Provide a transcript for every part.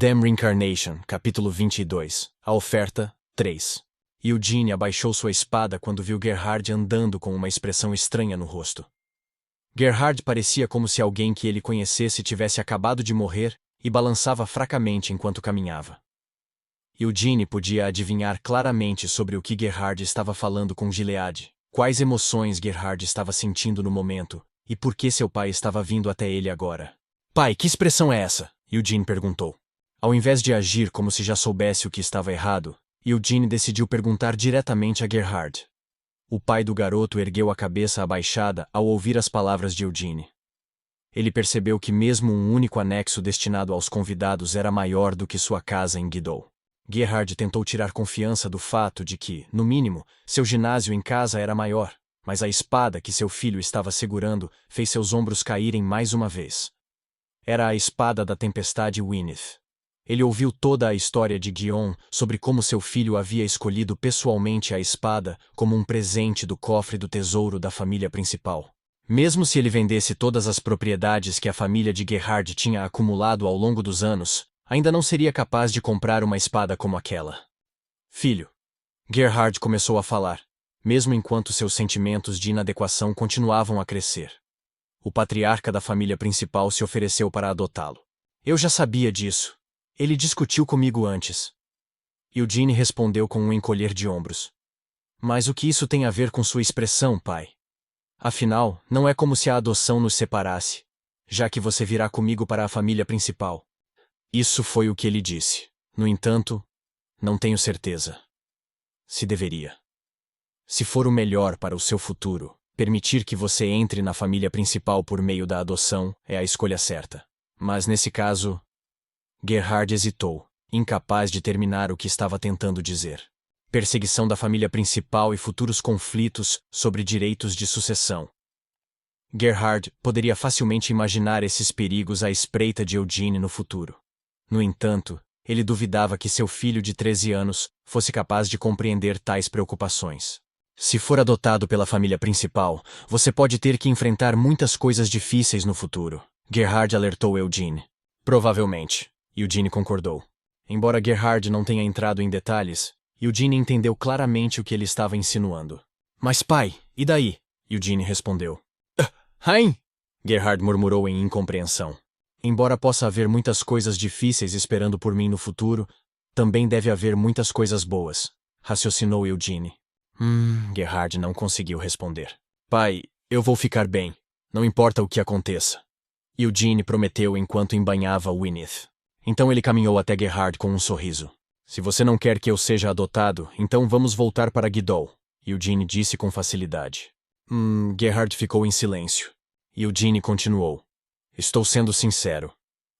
Damn Reincarnation, capítulo 22. A oferta, 3. Eugene abaixou sua espada quando viu Gerhard andando com uma expressão estranha no rosto. Gerhard parecia como se alguém que ele conhecesse tivesse acabado de morrer e balançava fracamente enquanto caminhava. Eugene podia adivinhar claramente sobre o que Gerhard estava falando com Gilead, quais emoções Gerhard estava sentindo no momento e por que seu pai estava vindo até ele agora. "Pai, que expressão é essa?" Eugene perguntou. Ao invés de agir como se já soubesse o que estava errado, Eugene decidiu perguntar diretamente a Gerhard. O pai do garoto ergueu a cabeça abaixada ao ouvir as palavras de Eugene. Ele percebeu que mesmo um único anexo destinado aos convidados era maior do que sua casa em Guidou. Gerhard tentou tirar confiança do fato de que, no mínimo, seu ginásio em casa era maior, mas a espada que seu filho estava segurando fez seus ombros caírem mais uma vez. Era a espada da tempestade Winith. Ele ouviu toda a história de Guion sobre como seu filho havia escolhido pessoalmente a espada como um presente do cofre do tesouro da família principal. Mesmo se ele vendesse todas as propriedades que a família de Gerhard tinha acumulado ao longo dos anos, ainda não seria capaz de comprar uma espada como aquela. "Filho." Gerhard começou a falar, mesmo enquanto seus sentimentos de inadequação continuavam a crescer. O patriarca da família principal se ofereceu para adotá-lo. "Eu já sabia disso. Ele discutiu comigo antes." Eugene respondeu com um encolher de ombros. "Mas o que isso tem a ver com sua expressão, pai? Afinal, não é como se a adoção nos separasse, já que você virá comigo para a família principal." Isso foi o que ele disse. No entanto, não tenho certeza. Se deveria. Se for o melhor para o seu futuro, permitir que você entre na família principal por meio da adoção é a escolha certa. Mas nesse caso... Gerhard hesitou, incapaz de terminar o que estava tentando dizer. Perseguição da família principal e futuros conflitos sobre direitos de sucessão. Gerhard poderia facilmente imaginar esses perigos à espreita de Eugene no futuro. No entanto, ele duvidava que seu filho de 13 anos fosse capaz de compreender tais preocupações. "Se for adotado pela família principal, você pode ter que enfrentar muitas coisas difíceis no futuro", Gerhard alertou Eugene. "Provavelmente." Eugene concordou. Embora Gerhard não tenha entrado em detalhes, Eugene entendeu claramente o que ele estava insinuando. "Mas pai, e daí?" Eugene respondeu. "Hein?" Gerhard murmurou em incompreensão. "Embora possa haver muitas coisas difíceis esperando por mim no futuro, também deve haver muitas coisas boas", raciocinou Eugene. Gerhard não conseguiu responder. "Pai, eu vou ficar bem. Não importa o que aconteça." Eugene prometeu enquanto embanhava Winith. Então ele caminhou até Gerhard com um sorriso. "Se você não quer que eu seja adotado, então vamos voltar para Guidou", Eugene disse com facilidade. Gerhard ficou em silêncio. Eugene continuou. "Estou sendo sincero.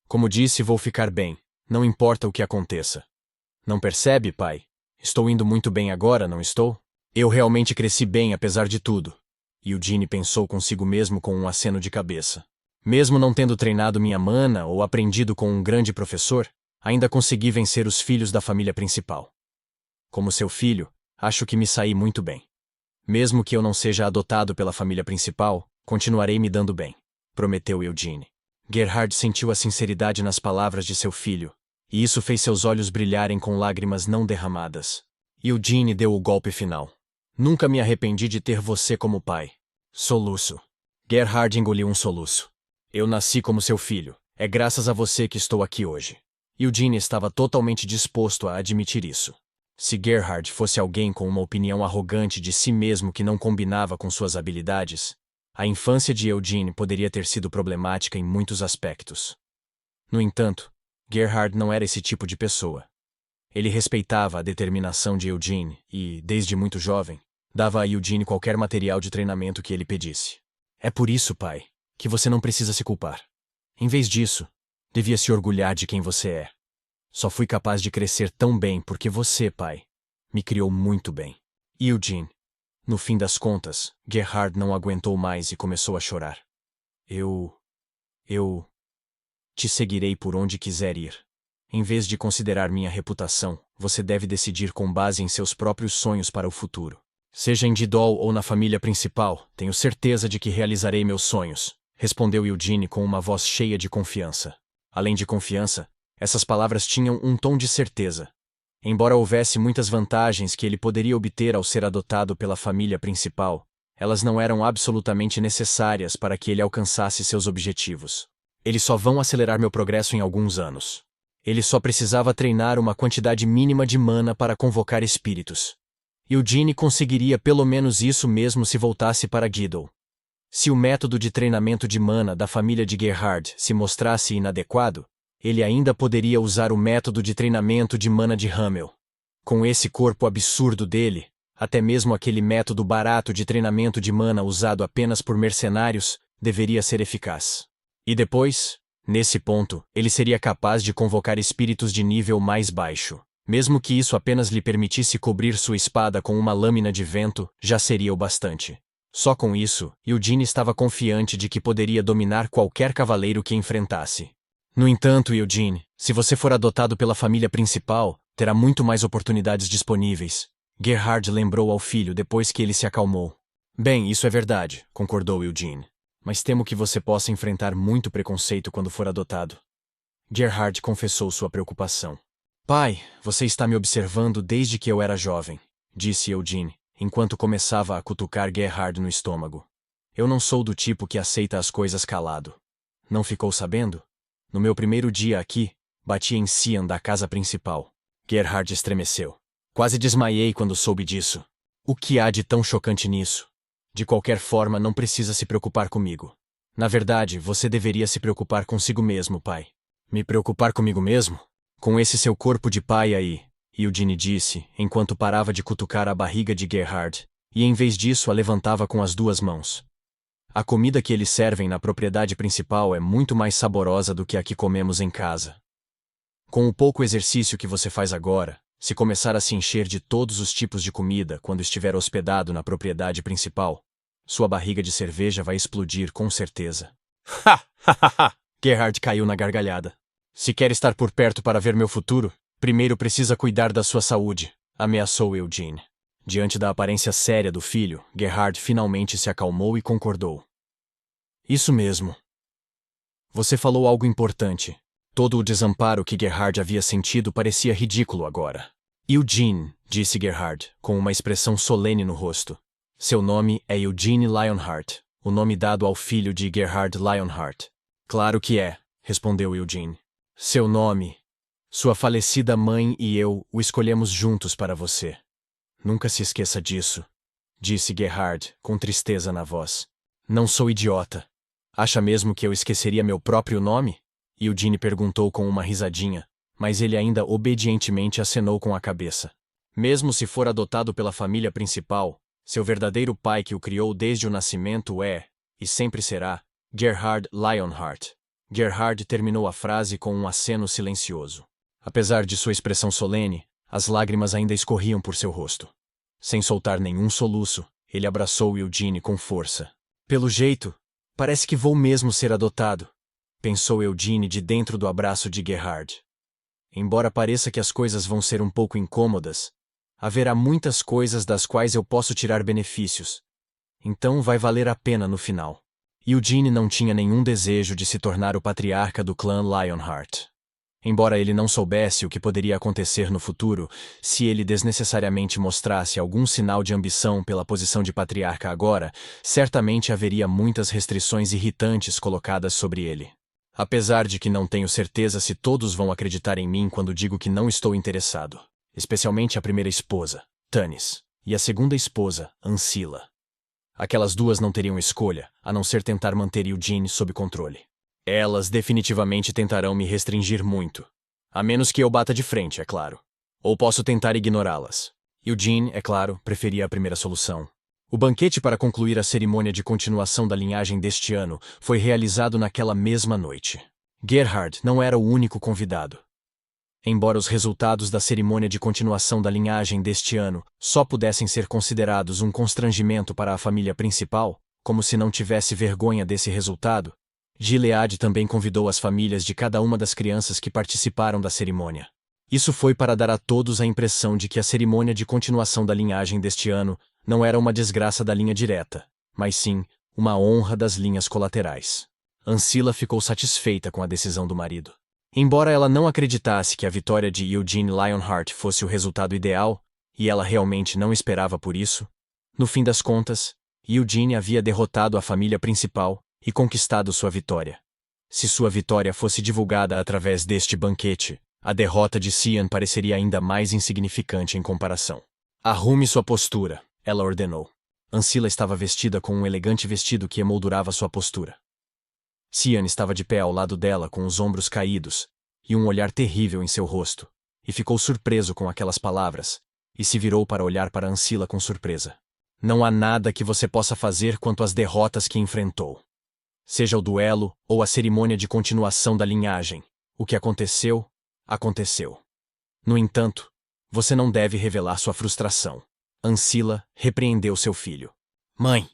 Como disse, vou ficar bem. Não importa o que aconteça." "Não percebe, pai? Estou indo muito bem agora, não estou? Eu realmente cresci bem apesar de tudo." Eugene pensou consigo mesmo com um aceno de cabeça. "Mesmo não tendo treinado minha mana ou aprendido com um grande professor, ainda consegui vencer os filhos da família principal. Como seu filho, acho que me saí muito bem. Mesmo que eu não seja adotado pela família principal, continuarei me dando bem", prometeu Eugene. Gerhard sentiu a sinceridade nas palavras de seu filho, e isso fez seus olhos brilharem com lágrimas não derramadas. Eugene deu o golpe final. "Nunca me arrependi de ter você como pai." Soluço. Gerhard engoliu um soluço. "Eu nasci como seu filho. É graças a você que estou aqui hoje." Eugene estava totalmente disposto a admitir isso. Se Gerhard fosse alguém com uma opinião arrogante de si mesmo que não combinava com suas habilidades, a infância de Eugene poderia ter sido problemática em muitos aspectos. No entanto, Gerhard não era esse tipo de pessoa. Ele respeitava a determinação de Eugene e, desde muito jovem, dava a Eugene qualquer material de treinamento que ele pedisse. "É por isso, pai, que você não precisa se culpar. Em vez disso, devia se orgulhar de quem você é. Só fui capaz de crescer tão bem porque você, pai, me criou muito bem." Eugene. No fim das contas, Gerhard não aguentou mais e começou a chorar. Eu te seguirei por onde quiser ir. Em vez de considerar minha reputação, você deve decidir com base em seus próprios sonhos para o futuro. Seja em Didol ou na família principal, tenho certeza de que realizarei meus sonhos, respondeu Eugene com uma voz cheia de confiança. Além de confiança, Essas palavras tinham um tom de certeza. Embora houvesse muitas vantagens que ele poderia obter ao ser adotado pela família principal, elas não eram absolutamente necessárias para que ele alcançasse seus objetivos. Eles só vão acelerar meu progresso em alguns anos. Ele só precisava treinar uma quantidade mínima de mana para convocar espíritos. Eugene conseguiria pelo menos isso mesmo se voltasse para Guido. Se o método de treinamento de mana da família de Gerhard se mostrasse inadequado, ele ainda poderia usar o método de treinamento de mana de Hamel. Com esse corpo absurdo dele, até mesmo aquele método barato de treinamento de mana usado apenas por mercenários deveria ser eficaz. E depois, nesse ponto, ele seria capaz de convocar espíritos de nível mais baixo. Mesmo que isso apenas lhe permitisse cobrir sua espada com uma lâmina de vento, já seria o bastante. Só com isso, Eugene estava confiante de que poderia dominar qualquer cavaleiro que enfrentasse. No entanto, Eugene, se você for adotado pela família principal, terá muito mais oportunidades disponíveis. Gerhard lembrou ao filho depois que ele se acalmou. Bem, isso é verdade, concordou Eugene. Mas temo que você possa enfrentar muito preconceito quando for adotado. Gerhard confessou sua preocupação. Pai, você está me observando desde que eu era jovem, disse Eugene, enquanto começava a cutucar Gerhard no estômago. Eu não sou do tipo que aceita as coisas calado. Não ficou sabendo? No meu primeiro dia aqui, bati em Cian da casa principal. Gerhard estremeceu. Quase desmaiei quando soube disso. O que há de tão chocante nisso? De qualquer forma, não precisa se preocupar comigo. Na verdade, você deveria se preocupar consigo mesmo, pai. Me preocupar comigo mesmo? Com esse seu corpo de pai aí, Eugene disse, enquanto parava de cutucar a barriga de Gerhard, e em vez disso a levantava com as duas mãos. A comida que eles servem na propriedade principal é muito mais saborosa do que a que comemos em casa. Com o pouco exercício que você faz agora, se começar a se encher de todos os tipos de comida quando estiver hospedado na propriedade principal, sua barriga de cerveja vai explodir com certeza. Ha! Ha! Ha! Ha! Gerhard caiu na gargalhada. Se quer estar por perto para ver meu futuro, primeiro precisa cuidar da sua saúde, ameaçou Eugene. Diante da aparência séria do filho, Gerhard finalmente se acalmou e concordou. Isso mesmo. Você falou algo importante. Todo o desamparo que Gerhard havia sentido parecia ridículo agora. Eugene, disse Gerhard, com uma expressão solene no rosto. Seu nome é Eugene Lionheart, o nome dado ao filho de Gerhard Lionheart. Claro que é, respondeu Eugene. Seu nome. Sua falecida mãe e eu o escolhemos juntos para você. Nunca se esqueça disso, disse Gerhard, com tristeza na voz. Não sou idiota. Acha mesmo que eu esqueceria meu próprio nome? Eugene perguntou com uma risadinha, mas ele ainda obedientemente acenou com a cabeça. Mesmo se for adotado pela família principal, seu verdadeiro pai que o criou desde o nascimento é, e sempre será, Gerhard Lionheart. Gerhard terminou a frase com um aceno silencioso. Apesar de sua expressão solene, as lágrimas ainda escorriam por seu rosto. Sem soltar nenhum soluço, ele abraçou Eugene com força. Pelo jeito, parece que vou mesmo ser adotado, pensou Eugene de dentro do abraço de Gerhard. Embora pareça que as coisas vão ser um pouco incômodas, haverá muitas coisas das quais eu posso tirar benefícios. Então vai valer a pena no final. Eugene não tinha nenhum desejo de se tornar o patriarca do clã Lionheart. Embora ele não soubesse o que poderia acontecer no futuro se ele desnecessariamente mostrasse algum sinal de ambição pela posição de patriarca agora, certamente haveria muitas restrições irritantes colocadas sobre ele. Apesar de que não tenho certeza se todos vão acreditar em mim quando digo que não estou interessado. Especialmente a primeira esposa, Tanis, e a segunda esposa, Ancila. Aquelas duas não teriam escolha, a não ser tentar manter Eugene sob controle. Elas definitivamente tentarão me restringir muito. A menos que eu bata de frente, é claro. Ou posso tentar ignorá-las. Eugene, é claro, preferia a primeira solução. O banquete para concluir a cerimônia de continuação da linhagem deste ano foi realizado naquela mesma noite. Gerhard não era o único convidado. Embora os resultados da cerimônia de continuação da linhagem deste ano só pudessem ser considerados um constrangimento para a família principal, como se não tivesse vergonha desse resultado, Gilead também convidou as famílias de cada uma das crianças que participaram da cerimônia. Isso foi para dar a todos a impressão de que a cerimônia de continuação da linhagem deste ano não era uma desgraça da linha direta, mas sim uma honra das linhas colaterais. Ancila ficou satisfeita com a decisão do marido. Embora ela não acreditasse que a vitória de Eugene Lionheart fosse o resultado ideal, e ela realmente não esperava por isso, no fim das contas, Eugene havia derrotado a família principal e conquistado sua vitória. Se sua vitória fosse divulgada através deste banquete, a derrota de Cian pareceria ainda mais insignificante em comparação. Arrume sua postura, ela ordenou. Ancila estava vestida com um elegante vestido que emoldurava sua postura. Cian estava de pé ao lado dela com os ombros caídos e um olhar terrível em seu rosto, e ficou surpreso com aquelas palavras, e se virou para olhar para Ancila com surpresa. Não há nada que você possa fazer quanto às derrotas que enfrentou. Seja o duelo ou a cerimônia de continuação da linhagem, o que aconteceu, aconteceu. No entanto, você não deve revelar sua frustração. Ancila repreendeu seu filho. Mãe!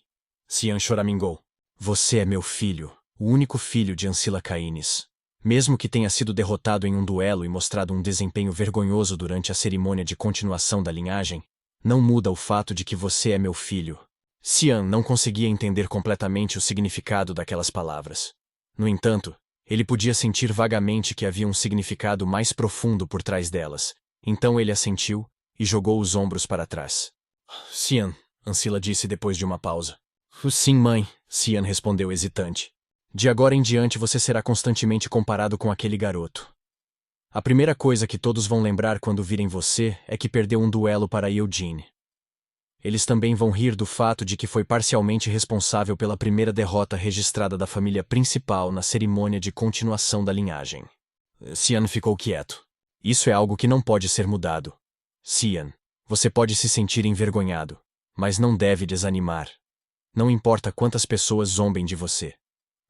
Cian choramingou. Você é meu filho, o único filho de Ancila Caines. Mesmo que tenha sido derrotado em um duelo e mostrado um desempenho vergonhoso durante a cerimônia de continuação da linhagem, não muda o fato de que você é meu filho. Cian não conseguia entender completamente o significado daquelas palavras. No entanto, ele podia sentir vagamente que havia um significado mais profundo por trás delas, então ele assentiu e jogou os ombros para trás. Cian, Ancila disse depois de uma pausa. Sim, mãe, Cian respondeu hesitante. De agora em diante você será constantemente comparado com aquele garoto. A primeira coisa que todos vão lembrar quando virem você é que perdeu um duelo para Eugene. Eles também vão rir do fato de que foi parcialmente responsável pela primeira derrota registrada da família principal na cerimônia de continuação da linhagem. Cian ficou quieto. Isso é algo que não pode ser mudado. Cian, você pode se sentir envergonhado, mas não deve desanimar. Não importa quantas pessoas zombem de você.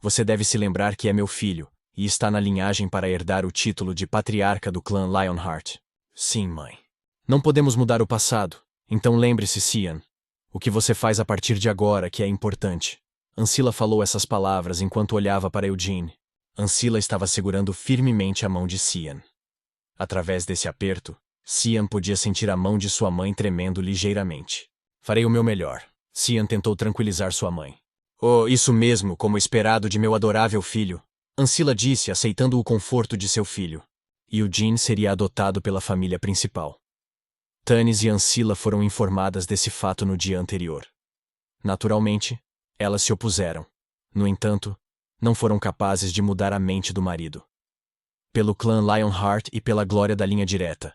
Você deve se lembrar que é meu filho, e está na linhagem para herdar o título de patriarca do clã Lionheart. Sim, mãe. Não podemos mudar o passado, então lembre-se, Cian. O que você faz a partir de agora que é importante. Ancila falou essas palavras enquanto olhava para Eugene. Ancila estava segurando firmemente a mão de Cian. Através desse aperto, Cian podia sentir a mão de sua mãe tremendo ligeiramente. Farei o meu melhor. Cian tentou tranquilizar sua mãe. Oh, isso mesmo, como esperado de meu adorável filho. Ancila disse, aceitando o conforto de seu filho. Eugene seria adotado pela família principal. Tanis e Ancila foram informadas desse fato no dia anterior. Naturalmente, elas se opuseram. No entanto, não foram capazes de mudar a mente do marido. Pelo clã Lionheart e pela glória da linha direta.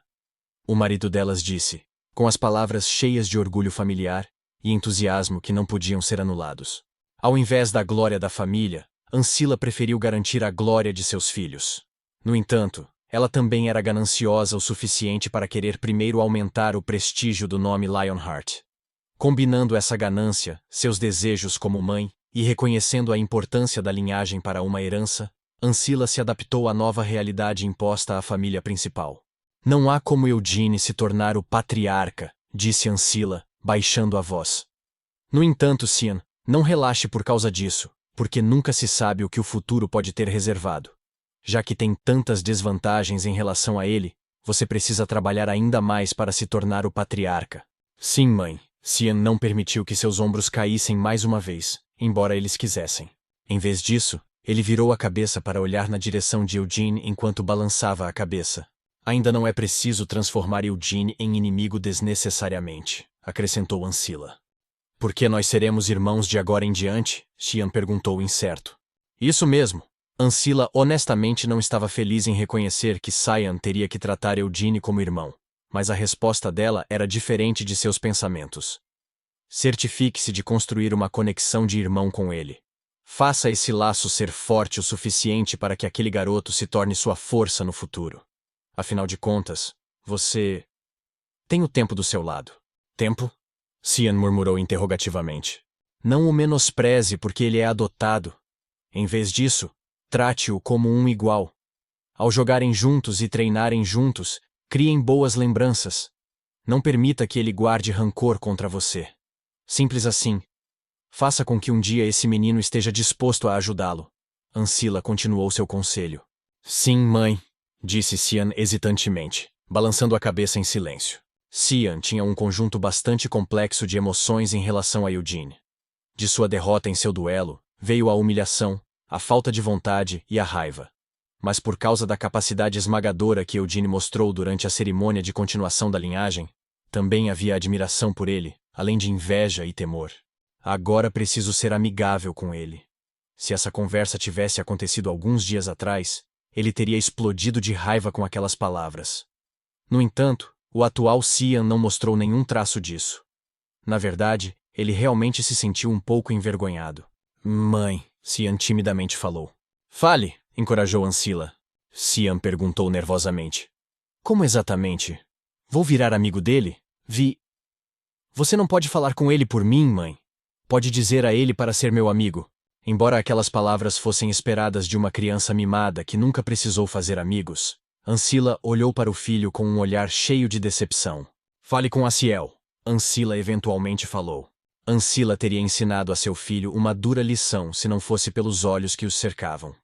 O marido delas disse, com as palavras cheias de orgulho familiar e entusiasmo que não podiam ser anulados. Ao invés da glória da família, Ancila preferiu garantir a glória de seus filhos. No entanto, ela também era gananciosa o suficiente para querer primeiro aumentar o prestígio do nome Lionheart. Combinando essa ganância, seus desejos como mãe, e reconhecendo a importância da linhagem para uma herança, Ancila se adaptou à nova realidade imposta à família principal. Não há como Eugene se tornar o patriarca, disse Ancila, baixando a voz. No entanto, Cian, não relaxe por causa disso, porque nunca se sabe o que o futuro pode ter reservado. Já que tem tantas desvantagens em relação a ele, você precisa trabalhar ainda mais para se tornar o patriarca. Sim, mãe. Cian não permitiu que seus ombros caíssem mais uma vez, embora eles quisessem. Em vez disso, ele virou a cabeça para olhar na direção de Eugene enquanto balançava a cabeça. Ainda não é preciso transformar Eugene em inimigo desnecessariamente, acrescentou Ancila. Por que nós seremos irmãos de agora em diante? Cian perguntou incerto. Isso mesmo. Ancila honestamente não estava feliz em reconhecer que Cian teria que tratar Eugene como irmão, mas a resposta dela era diferente de seus pensamentos. Certifique-se de construir uma conexão de irmão com ele. Faça esse laço ser forte o suficiente para que aquele garoto se torne sua força no futuro. Afinal de contas, você tem o tempo do seu lado. Tempo? Cian murmurou interrogativamente. Não o menospreze porque ele é adotado. Em vez disso, trate-o como um igual. Ao jogarem juntos e treinarem juntos, criem boas lembranças. Não permita que ele guarde rancor contra você. Simples assim. Faça com que um dia esse menino esteja disposto a ajudá-lo. Ancila continuou seu conselho. Sim, mãe, disse Cian hesitantemente, balançando a cabeça em silêncio. Cian tinha um conjunto bastante complexo de emoções em relação a Eugene. De sua derrota em seu duelo, veio a humilhação, a falta de vontade e a raiva. mas por causa da capacidade esmagadora que Eugene mostrou durante a cerimônia de continuação da linhagem, também havia admiração por ele, além de inveja e temor. Agora preciso ser amigável com ele. Se essa conversa tivesse acontecido alguns dias atrás, ele teria explodido de raiva com aquelas palavras. No entanto, o atual Cian não mostrou nenhum traço disso. Na verdade, ele realmente se sentiu um pouco envergonhado. Mãe, Cian timidamente falou. Fale, encorajou Ancila. Cian perguntou nervosamente. Como exatamente? Vou virar amigo dele? Você não pode falar com ele por mim, mãe. Pode dizer a ele para ser meu amigo. Embora aquelas palavras fossem esperadas de uma criança mimada que nunca precisou fazer amigos, Ancila olhou para o filho com um olhar cheio de decepção. Fale com Aciel, Ancila eventualmente falou. Ancila teria ensinado a seu filho uma dura lição se não fosse pelos olhos que os cercavam.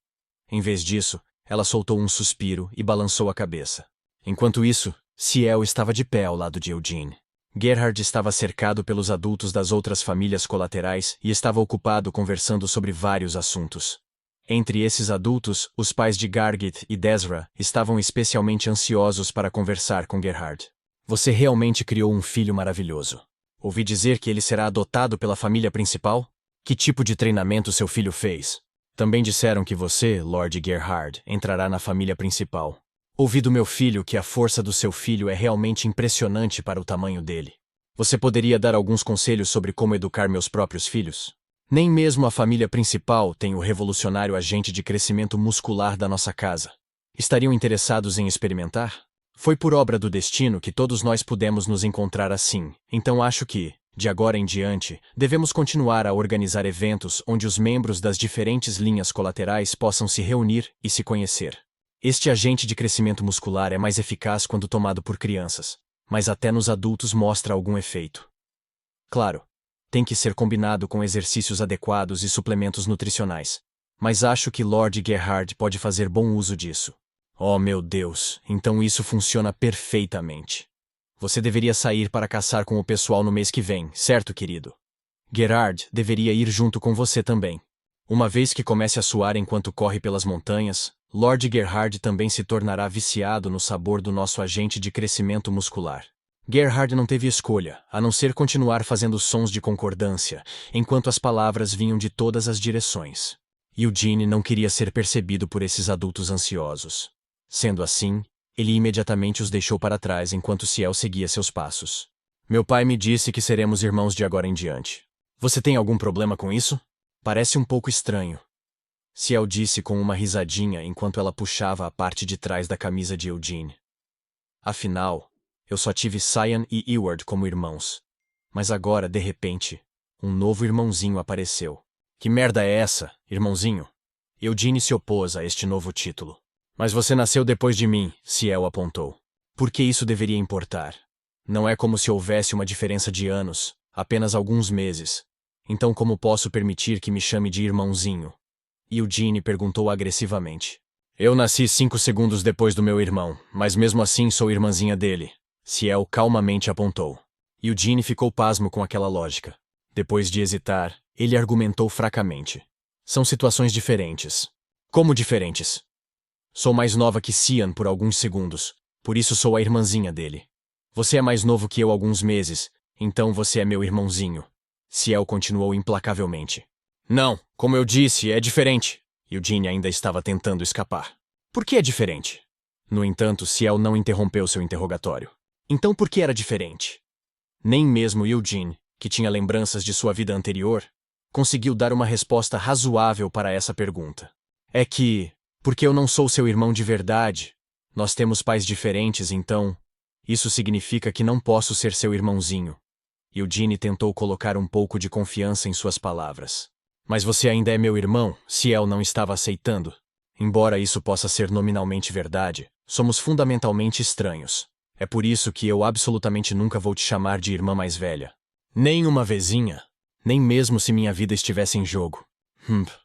Em vez disso, ela soltou um suspiro e balançou a cabeça. Enquanto isso, Ciel estava de pé ao lado de Eugene. Gerhard estava cercado pelos adultos das outras famílias colaterais e estava ocupado conversando sobre vários assuntos. Entre esses adultos, os pais de Gargit e Desra estavam especialmente ansiosos para conversar com Gerhard. Você realmente criou um filho maravilhoso. Ouvi dizer que ele será adotado pela família principal? Que tipo de treinamento seu filho fez? Também disseram que você, Lord Gerhard, entrará na família principal. Ouvi do meu filho que a força do seu filho é realmente impressionante para o tamanho dele. Você poderia dar alguns conselhos sobre como educar meus próprios filhos? Nem mesmo a família principal tem o revolucionário agente de crescimento muscular da nossa casa. Estariam interessados em experimentar? Foi por obra do destino que todos nós pudemos nos encontrar assim, então acho que, de agora em diante, devemos continuar a organizar eventos onde os membros das diferentes linhas colaterais possam se reunir e se conhecer. Este agente de crescimento muscular é mais eficaz quando tomado por crianças, mas até nos adultos mostra algum efeito. Claro, tem que ser combinado com exercícios adequados e suplementos nutricionais, mas acho que Lord Gerhard pode fazer bom uso disso. Oh meu Deus, então isso funciona perfeitamente. Você deveria sair para caçar com o pessoal no mês que vem, certo, querido? Gerhard deveria ir junto com você também. Uma vez que comece a suar enquanto corre pelas montanhas, Lord Gerhard também se tornará viciado no sabor do nosso agente de crescimento muscular. Gerhard não teve escolha, a não ser continuar fazendo sons de concordância, enquanto as palavras vinham de todas as direções. Eugene não queria ser percebido por esses adultos ansiosos. Sendo assim, ele imediatamente os deixou para trás enquanto Ciel seguia seus passos. Meu pai me disse que seremos irmãos de agora em diante. Você tem algum problema com isso? Parece um pouco estranho. Ciel disse com uma risadinha enquanto ela puxava a parte de trás da camisa de Eugene. Afinal, eu só tive Cyan e Eward como irmãos. Mas agora, de repente, um novo irmãozinho apareceu. Que merda é essa, irmãozinho? Eugene se opôs a este novo título. Mas você nasceu depois de mim, Ciel apontou. Por que isso deveria importar? Não é como se houvesse uma diferença de anos, apenas alguns meses. Então como posso permitir que me chame de irmãozinho? Eugene perguntou agressivamente. Eu nasci 5 segundos depois do meu irmão, mas mesmo assim sou irmãzinha dele. Ciel calmamente apontou. Eugene ficou pasmo com aquela lógica. Depois de hesitar, ele argumentou fracamente. São situações diferentes. Como diferentes? Sou mais nova que Cian por alguns segundos, por isso sou a irmãzinha dele. Você é mais novo que eu alguns meses, então você é meu irmãozinho. Ciel continuou implacavelmente. Não, como eu disse, é diferente. Eugene ainda estava tentando escapar. Por que é diferente? No entanto, Ciel não interrompeu seu interrogatório. Então por que era diferente? Nem mesmo Eugene, que tinha lembranças de sua vida anterior, conseguiu dar uma resposta razoável para essa pergunta. É que, porque eu não sou seu irmão de verdade, nós temos pais diferentes, então, isso significa que não posso ser seu irmãozinho. Eugene tentou colocar um pouco de confiança em suas palavras. Mas você ainda é meu irmão, Ciel não estava aceitando. Embora isso possa ser nominalmente verdade, somos fundamentalmente estranhos. É por isso que eu absolutamente nunca vou te chamar de irmã mais velha. Nem uma vezinha. Nem mesmo se minha vida estivesse em jogo.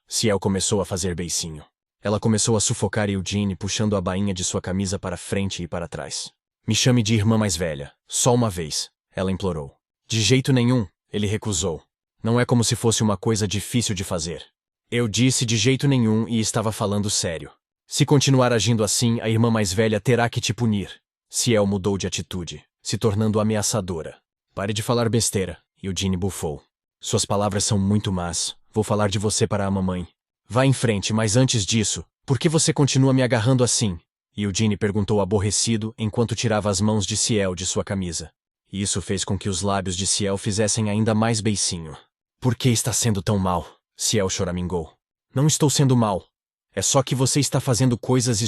Ciel começou a fazer beicinho. Ela começou a sufocar Eugene puxando a bainha de sua camisa para frente e para trás. Me chame de irmã mais velha, só uma vez, ela implorou. De jeito nenhum, ele recusou. Não é como se fosse uma coisa difícil de fazer. Eu disse de jeito nenhum e estava falando sério. Se continuar agindo assim, a irmã mais velha terá que te punir. Ciel mudou de atitude, se tornando ameaçadora. Pare de falar besteira, Eugene bufou. Suas palavras são muito más. Vou falar de você para a mamãe. Vá em frente, mas antes disso, por que você continua me agarrando assim? Eugene perguntou aborrecido enquanto tirava as mãos de Ciel de sua camisa. Isso fez com que os lábios de Ciel fizessem ainda mais beicinho. Por que está sendo tão mal? Ciel choramingou. Não estou sendo mal. É só que você está fazendo coisas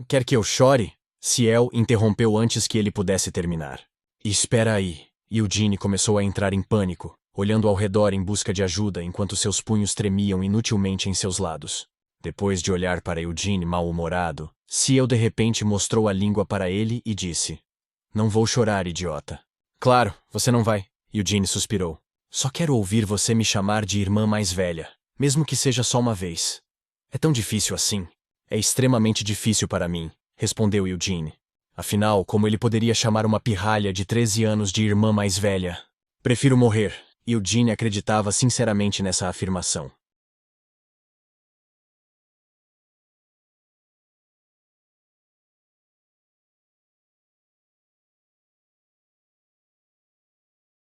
Quer que eu chore? Ciel interrompeu antes que ele pudesse terminar. Espera aí. Eugene começou a entrar em pânico, olhando ao redor em busca de ajuda enquanto seus punhos tremiam inutilmente em seus lados. Depois de olhar para Eugene mal-humorado, Ciel de repente mostrou a língua para ele e disse: Não vou chorar, idiota. Claro, você não vai. Eugene suspirou. Só quero ouvir você me chamar de irmã mais velha, mesmo que seja só uma vez. É tão difícil assim? É extremamente difícil para mim, respondeu Eugene. Afinal, como ele poderia chamar uma pirralha de 13 anos de irmã mais velha? Prefiro morrer. Eugene acreditava sinceramente nessa afirmação.